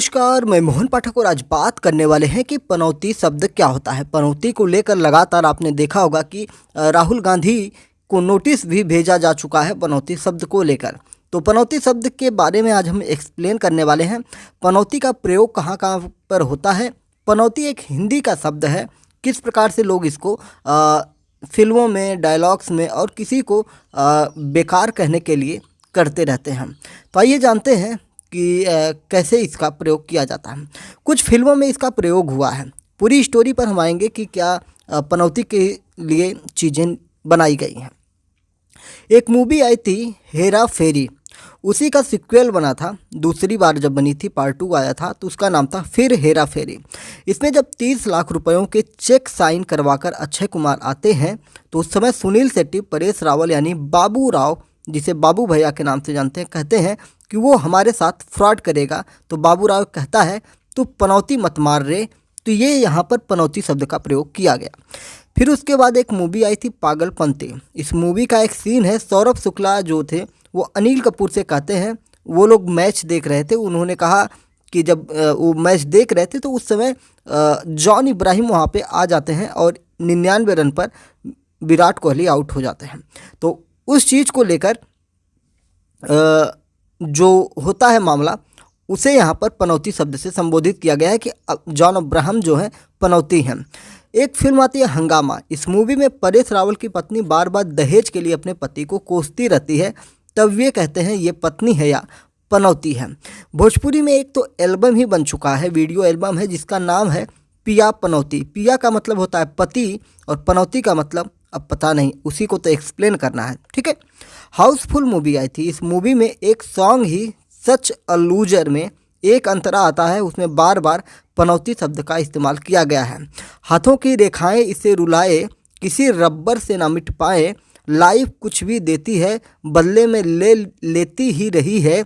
नमस्कार, मैं मोहन पाठक और आज बात करने वाले हैं कि पनौती शब्द क्या होता है। पनौती को लेकर लगातार आपने देखा होगा कि राहुल गांधी को नोटिस भी भेजा जा चुका है पनौती शब्द को लेकर। तो पनौती शब्द के बारे में आज हम एक्सप्लेन करने वाले हैं। पनौती का प्रयोग कहाँ कहाँ पर होता है। पनौती एक हिंदी का शब्द है। किस प्रकार से लोग इसको फिल्मों में, डायलॉग्स में और किसी को बेकार कहने के लिए करते रहते हैं। तो आइए जानते हैं कि कैसे इसका प्रयोग किया जाता है। कुछ फिल्मों में इसका प्रयोग हुआ है। पूरी स्टोरी पर हम आएंगे कि क्या पनौती के लिए चीज़ें बनाई गई हैं। एक मूवी आई थी हेरा फेरी, उसी का सिक्वल बना था। दूसरी बार जब बनी थी, पार्ट 2 आया था, तो उसका नाम था फिर हेरा फेरी। इसमें जब 30 लाख रुपयों के चेक साइन करवाकर अक्षय कुमार आते हैं तो उस समय सुनील शेट्टी परेश रावल यानी बाबू राव, जिसे बाबू भैया के नाम से जानते हैं, कहते हैं कि वो हमारे साथ फ्रॉड करेगा। तो बाबू राव कहता है तू पनौती मत मार रे। तो ये यहाँ पर पनौती शब्द का प्रयोग किया गया। फिर उसके बाद एक मूवी आई थी पागलपंती। इस मूवी का एक सीन है, सौरभ शुक्ला जो थे वो अनिल कपूर से कहते हैं, वो लोग मैच देख रहे थे। उन्होंने कहा कि जब वो मैच देख रहे थे तो उस समय जॉन इब्राहिम वहाँ पे आ जाते हैं और 99 रन पर विराट कोहली आउट हो जाते हैं। तो उस चीज़ को लेकर जो होता है मामला, उसे यहाँ पर पनौती शब्द से संबोधित किया गया है कि जॉन अब्राहम जो है पनौती हैं। एक फिल्म आती है हंगामा। इस मूवी में परेश रावल की पत्नी बार बार दहेज के लिए अपने पति को कोसती रहती है, तब ये कहते हैं ये पत्नी है या पनौती है। भोजपुरी में एक तो एल्बम ही बन चुका है, वीडियो एल्बम है, जिसका नाम है पिया पनौती। पिया का मतलब होता है पति और पनौती का मतलब अब पता नहीं, उसी को तो एक्सप्लेन करना है, ठीक है। हाउसफुल मूवी आई थी। इस मूवी में एक song he such a loser में एक अंतरा आता है, उसमें बार बार पनौती शब्द का इस्तेमाल किया गया है। हाथों की रेखाएं इसे रुलाए, किसी रब्बर से ना मिट पाए, लाइफ कुछ भी देती है बदले में ले लेती ही रही है,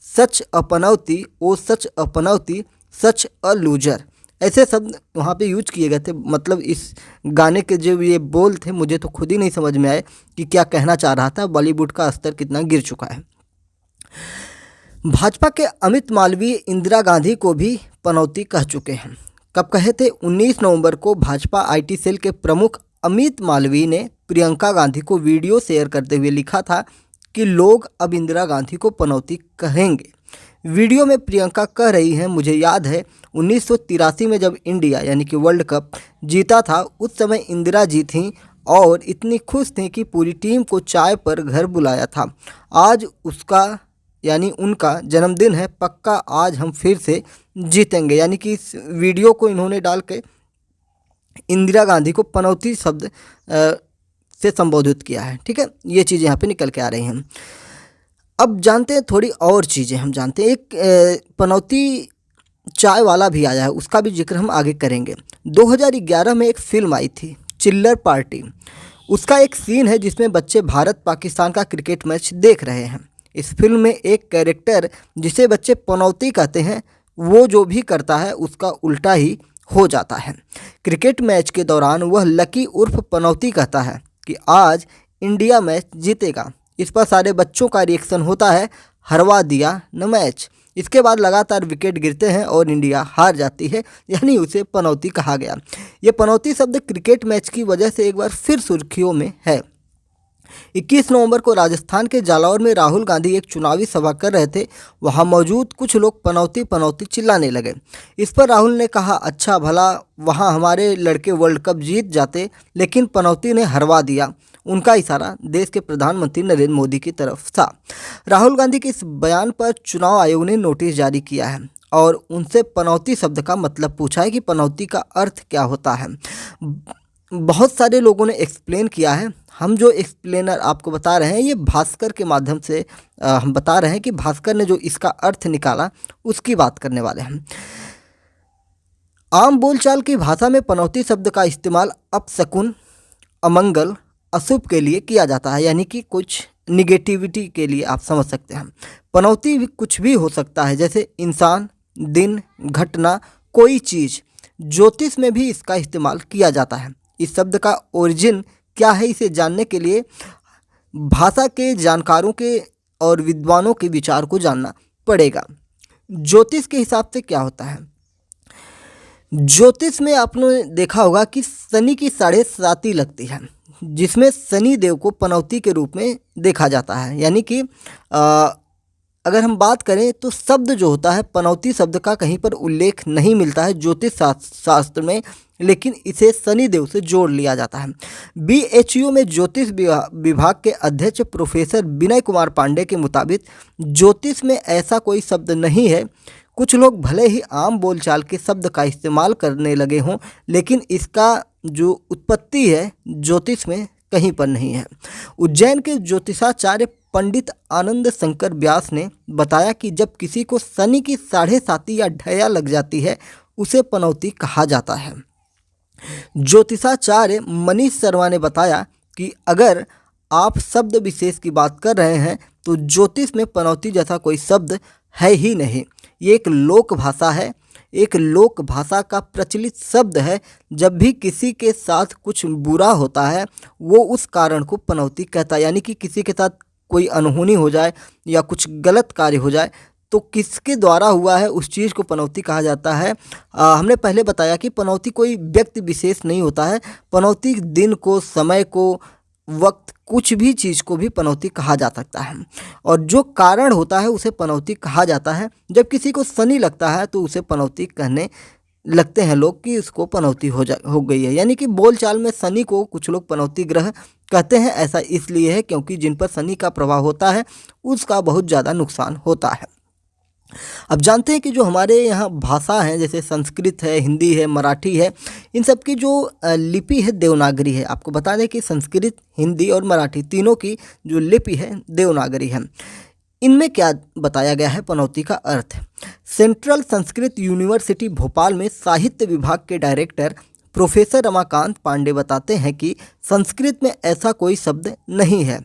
सच अ पनौती, ओ सच अ पनौती, सच अ लूजर। ऐसे शब्द वहाँ पे यूज किए गए थे। मतलब इस गाने के जो ये बोल थे, मुझे तो खुद ही नहीं समझ में आए कि क्या कहना चाह रहा था। बॉलीवुड का स्तर कितना गिर चुका है। भाजपा के अमित मालवीय इंदिरा गांधी को भी पनौती कह चुके हैं। कब कहे थे? 19 नवंबर को भाजपा आईटी सेल के प्रमुख अमित मालवीय ने प्रियंका गांधी को वीडियो शेयर करते हुए लिखा था कि लोग अब इंदिरा गांधी को पनौती कहेंगे। वीडियो में प्रियंका कह रही हैं, मुझे याद है 1983 में जब इंडिया यानी कि वर्ल्ड कप जीता था, उस समय इंदिरा जी थीं और इतनी खुश थीं कि पूरी टीम को चाय पर घर बुलाया था। आज उसका यानी उनका जन्मदिन है, पक्का आज हम फिर से जीतेंगे। यानी कि इस वीडियो को इन्होंने डाल के इंदिरा गांधी को पनौती शब्द से संबोधित किया है, ठीक है। ये चीज़ें यहाँ पे निकल के आ रही हैं। अब जानते हैं थोड़ी और चीज़ें। हम जानते हैं एक पनौती चाय वाला भी आया है, उसका भी जिक्र हम आगे करेंगे। 2011 में एक फिल्म आई थी चिल्लर पार्टी। उसका एक सीन है जिसमें बच्चे भारत पाकिस्तान का क्रिकेट मैच देख रहे हैं। इस फिल्म में एक कैरेक्टर जिसे बच्चे पनौती कहते हैं, वो जो भी करता है उसका उल्टा ही हो जाता है। क्रिकेट मैच के दौरान वह लकी उर्फ पनौती कहता है कि आज इंडिया मैच जीतेगा। इस पर सारे बच्चों का रिएक्शन होता है, हरवा दिया न मैच। इसके बाद लगातार विकेट गिरते हैं और इंडिया हार जाती है, यानी उसे पनौती कहा गया। ये पनौती शब्द क्रिकेट मैच की वजह से एक बार फिर सुर्खियों में है। 21 नवंबर को राजस्थान के जालौर में राहुल गांधी एक चुनावी सभा कर रहे थे। वहां मौजूद कुछ लोग पनौती पनौती चिल्लाने लगे। इस पर राहुल ने कहा, अच्छा भला वहां हमारे लड़के वर्ल्ड कप जीत जाते, लेकिन पनौती ने हरवा दिया। उनका इशारा देश के प्रधानमंत्री नरेंद्र मोदी की तरफ था। राहुल गांधी के इस बयान पर चुनाव आयोग ने नोटिस जारी किया है और उनसे पनौती शब्द का मतलब पूछा है कि पनौती का अर्थ क्या होता है। बहुत सारे लोगों ने एक्सप्लेन किया है। हम जो एक्सप्लेनर आपको बता रहे हैं, ये भास्कर के माध्यम से हम बता रहे हैं कि भास्कर ने जो इसका अर्थ निकाला उसकी बात करने वाले हैं। आम बोलचाल की भाषा में पनौती शब्द का इस्तेमाल अपशकुन, अमंगल, अशुभ के लिए किया जाता है, यानी कि कुछ निगेटिविटी के लिए आप समझ सकते हैं। पनौती भी कुछ भी हो सकता है, जैसे इंसान, दिन, घटना, कोई चीज़। ज्योतिष में भी इसका इस्तेमाल किया जाता है। इस शब्द का ओरिजिन क्या है, इसे जानने के लिए भाषा के जानकारों के और विद्वानों के विचार को जानना पड़ेगा। ज्योतिष के हिसाब से क्या होता है? ज्योतिष में आपने देखा होगा कि शनि की 7.5 लगती है, जिसमें शनि देव को पनौती के रूप में देखा जाता है। यानी कि अगर हम बात करें तो शब्द जो होता है पनौती शब्द का कहीं पर उल्लेख नहीं मिलता है ज्योतिष शास्त्र में, लेकिन इसे शनि देव से जोड़ लिया जाता है। BHU में ज्योतिष विभाग के अध्यक्ष प्रोफेसर विनय कुमार पांडे के मुताबिक ज्योतिष में ऐसा कोई शब्द नहीं है। कुछ लोग भले ही आम बोलचाल के शब्द का इस्तेमाल करने लगे हों, लेकिन इसका जो उत्पत्ति है ज्योतिष में कहीं पर नहीं है। उज्जैन के ज्योतिषाचार्य पंडित आनंद शंकर व्यास ने बताया कि जब किसी को शनि की 7.5 या ढैया लग जाती है उसे पनौती कहा जाता है। ज्योतिषाचार्य मनीष शर्मा ने बताया कि अगर आप शब्द विशेष की बात कर रहे हैं तो ज्योतिष में पनौती जैसा कोई शब्द है ही नहीं। ये एक लोक भाषा है, एक लोक भाषा का प्रचलित शब्द है। जब भी किसी के साथ कुछ बुरा होता है वो उस कारण को पनौती कहता है। यानी कि किसी के साथ कोई अनहोनी हो जाए या कुछ गलत कार्य हो जाए तो किसके द्वारा हुआ है उस चीज़ को पनौती कहा जाता है। हमने पहले बताया कि पनौती कोई व्यक्ति विशेष नहीं होता है। पनौती दिन को, समय को, वक्त, कुछ भी चीज़ को भी पनौती कहा जा सकता है। और जो कारण होता है उसे पनौती कहा जाता है। जब किसी को शनि लगता है तो उसे पनौती कहने लगते हैं लोग कि उसको पनौती हो गई है। यानी कि बोलचाल में शनि को कुछ लोग पनौती ग्रह कहते हैं। ऐसा इसलिए है क्योंकि जिन पर शनि का प्रभाव होता है उसका बहुत ज़्यादा नुकसान होता है। अब जानते हैं कि जो हमारे यहाँ भाषा हैं जैसे संस्कृत है, हिंदी है, मराठी है, इन सब की जो लिपि है देवनागरी है। आपको बता दें कि संस्कृत, हिंदी और मराठी तीनों की जो लिपि है देवनागरी है। इनमें क्या बताया गया है पनौती का अर्थ? सेंट्रल संस्कृत यूनिवर्सिटी भोपाल में साहित्य विभाग के डायरेक्टर प्रोफेसर रमाकांत पांडे बताते हैं कि संस्कृत में ऐसा कोई शब्द नहीं है।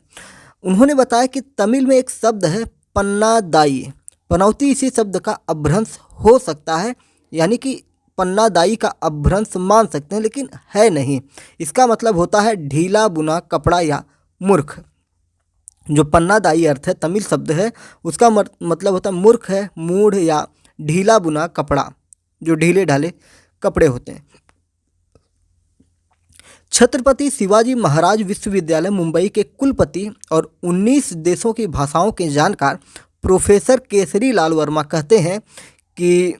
उन्होंने बताया कि तमिल में एक शब्द है पन्नादाई। पनौती इसी शब्द का अपभ्रंश हो सकता है, यानी कि पन्नादाई का अपभ्रंश मान सकते हैं, लेकिन है नहीं। इसका मतलब होता है ढीला बुना कपड़ा या मूर्ख। जो पन्नादाई अर्थ है तमिल शब्द है, उसका मतलब होता है मूर्ख है, मूढ़ या ढीला बुना कपड़ा, जो ढीले ढाले कपड़े होते हैं। छत्रपति शिवाजी महाराज विश्वविद्यालय मुंबई के कुलपति और 19 देशों की भाषाओं के जानकार प्रोफेसर केसरी लाल वर्मा कहते हैं कि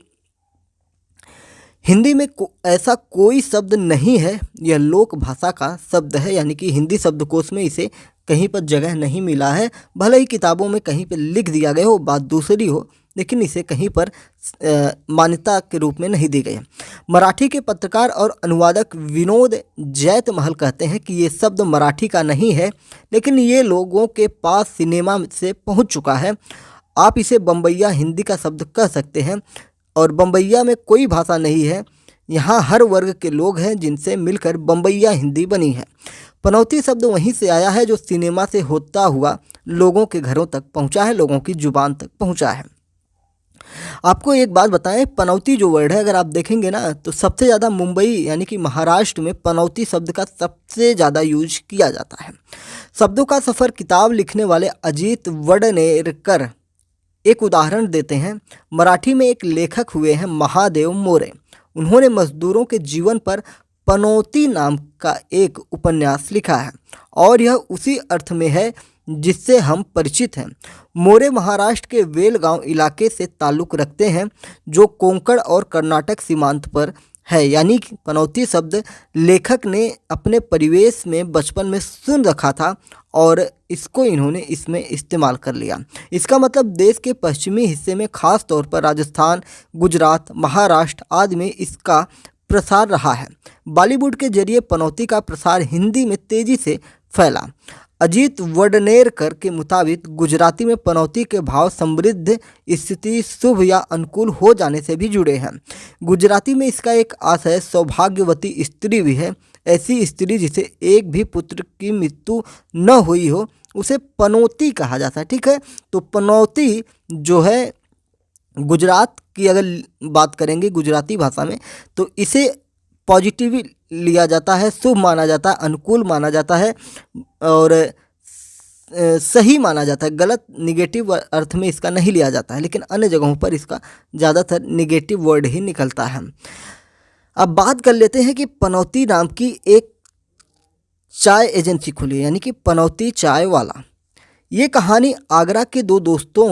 हिंदी में ऐसा कोई शब्द नहीं है, यह लोक भाषा का शब्द है। यानी कि हिंदी शब्दकोश में इसे कहीं पर जगह नहीं मिला है। भले ही किताबों में कहीं पर लिख दिया गया हो, बात दूसरी हो, लेकिन इसे कहीं पर मान्यता के रूप में नहीं दी गई। मराठी के पत्रकार और अनुवादक विनोद जैतमहल कहते हैं कि ये शब्द मराठी का नहीं है, लेकिन ये लोगों के पास सिनेमा से पहुंच चुका है। आप इसे बम्बैया हिंदी का शब्द कह सकते हैं, और बम्बैया में कोई भाषा नहीं है। यहाँ हर वर्ग के लोग हैं जिनसे मिलकर बम्बैया हिंदी बनी है। पनौती शब्द वहीं से आया है जो सिनेमा से होता हुआ लोगों के घरों तक पहुँचा है, लोगों की जुबान तक पहुँचा है। आपको एक बात बताएं, पनौती जो वर्ड है अगर आप देखेंगे ना तो सबसे ज़्यादा मुंबई यानी कि महाराष्ट्र में पनौती शब्द का सबसे ज़्यादा यूज किया जाता है। शब्दों का सफ़र किताब लिखने वाले अजीत वडनेरकर एक उदाहरण देते हैं। मराठी में एक लेखक हुए हैं महादेव मोरे। उन्होंने मजदूरों के जीवन पर पनौती नाम का एक उपन्यास लिखा है, और यह उसी अर्थ में है जिससे हम परिचित हैं। मोरे महाराष्ट्र के वेलगांव इलाके से ताल्लुक़ रखते हैं, जो कोंकण और कर्नाटक सीमांत पर है। यानी कि पनौती शब्द लेखक ने अपने परिवेश में बचपन में सुन रखा था और इसको इन्होंने इसमें इस्तेमाल कर लिया। इसका मतलब देश के पश्चिमी हिस्से में खास तौर पर राजस्थान, गुजरात, महाराष्ट्र आदि में इसका प्रसार रहा है। बॉलीवुड के जरिए पनौती का प्रसार हिंदी में तेज़ी से फैला। अजीत वडनेरकर के मुताबिक गुजराती में पनौती के भाव समृद्ध, स्थिति, शुभ या अनुकूल हो जाने से भी जुड़े हैं। गुजराती में इसका एक आशय सौभाग्यवती स्त्री भी है। ऐसी स्त्री जिसे एक भी पुत्र की मृत्यु न हुई हो उसे पनौती कहा जाता है। ठीक है, तो पनौती जो है गुजरात की अगर बात करेंगे गुजराती भाषा में तो इसे पॉजिटिव लिया जाता है, शुभ माना जाता है, अनुकूल माना जाता है। और सही माना जाता है, गलत निगेटिव अर्थ में इसका नहीं लिया जाता है, लेकिन अन्य जगहों पर इसका ज़्यादातर निगेटिव वर्ड ही निकलता है। अब बात कर लेते हैं कि पनौती नाम की एक चाय एजेंसी खुली, यानी कि पनौती चाय वाला। ये कहानी आगरा के दो दोस्तों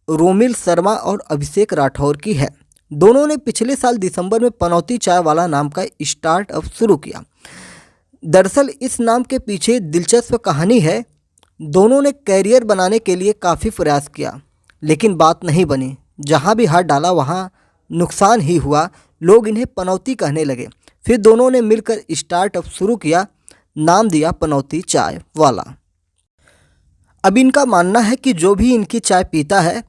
रोमिल शर्मा और अभिषेक राठौर की है। दोनों ने पिछले साल दिसंबर में पनौती चाय वाला नाम का स्टार्टअप शुरू किया। दरअसल इस नाम के पीछे दिलचस्प कहानी है। दोनों ने कैरियर बनाने के लिए काफ़ी प्रयास किया, लेकिन बात नहीं बनी। जहाँ भी हाथ डाला वहाँ नुकसान ही हुआ। लोग इन्हें पनौती कहने लगे। फिर दोनों ने मिलकर स्टार्टअप शुरू किया, नाम दिया पनौती चाय वाला। अब इनका मानना है कि जो भी इनकी चाय पीता है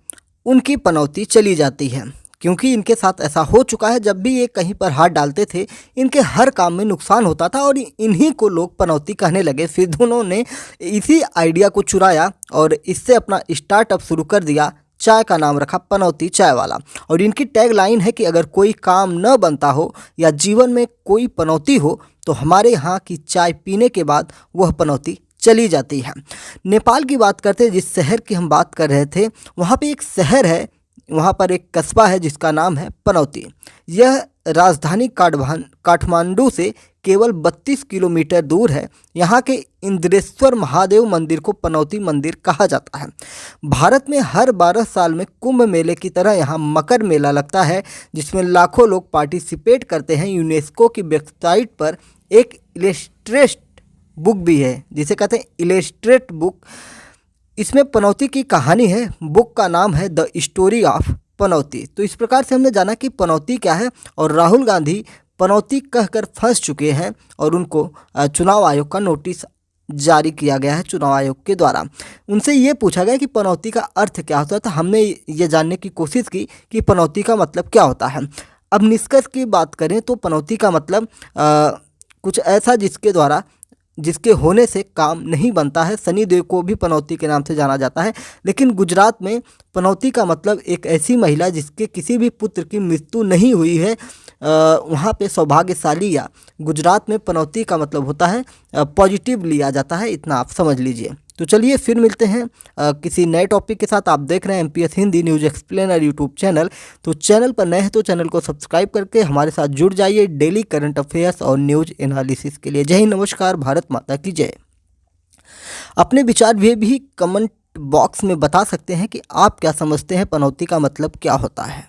उनकी पनौती चली जाती है, क्योंकि इनके साथ ऐसा हो चुका है। जब भी ये कहीं पर हाथ डालते थे इनके हर काम में नुकसान होता था और इन्हीं को लोग पनौती कहने लगे। फिर दोनों ने इसी आइडिया को चुराया और इससे अपना स्टार्टअप शुरू कर दिया। चाय का नाम रखा पनौती चाय वाला। और इनकी टैग लाइन है कि अगर कोई काम न बनता हो या जीवन में कोई पनौती हो तो हमारे यहाँ की चाय पीने के बाद वह पनौती चली जाती है। नेपाल की बात करते हैं, जिस शहर की हम बात कर रहे थे, वहाँ पे एक शहर है, वहाँ पर एक कस्बा है जिसका नाम है पनौती। यह राजधानी काठमांडू से केवल 32 किलोमीटर दूर है। यहाँ के इंद्रेश्वर महादेव मंदिर को पनौती मंदिर कहा जाता है। भारत में हर 12 साल में कुंभ मेले की तरह यहाँ मकर मेला लगता है, जिसमें लाखों लोग पार्टिसिपेट करते हैं। यूनेस्को की वेबसाइट पर एक इलस्ट्रेट बुक भी है, जिसे कहते हैं इलस्ट्रेट बुक। इसमें पनौती की कहानी है। बुक का नाम है द स्टोरी ऑफ पनौती। तो इस प्रकार से हमने जाना कि पनौती क्या है, और राहुल गांधी पनौती कहकर फंस चुके हैं और उनको चुनाव आयोग का नोटिस जारी किया गया है चुनाव आयोग के द्वारा। उनसे ये पूछा गया कि पनौती का अर्थ क्या होता है, तो हमने ये जानने की कोशिश की कि पनौती का मतलब क्या होता है। अब निष्कर्ष की बात करें तो पनौती का मतलब कुछ ऐसा जिसके होने से काम नहीं बनता है। शनिदेव को भी पनौती के नाम से जाना जाता है, लेकिन गुजरात में पनौती का मतलब एक ऐसी महिला जिसके किसी भी पुत्र की मृत्यु नहीं हुई है, वहाँ पे सौभाग्यशाली। या गुजरात में पनौती का मतलब होता है पॉजिटिव लिया जाता है, इतना आप समझ लीजिए। तो चलिए फिर मिलते हैं किसी नए टॉपिक के साथ। आप देख रहे हैं MPS Hindi news explainer YouTube channel. तो चैनल पर नए हैं तो चैनल को सब्सक्राइब करके हमारे साथ जुड़ जाइए डेली करंट अफेयर्स और न्यूज़ एनालिसिस के लिए। जय हिंद, नमस्कार, भारत माता की जय। अपने विचार भी कमेंट बॉक्स में बता सकते हैं कि आप क्या समझते हैं पनौती का मतलब क्या होता है।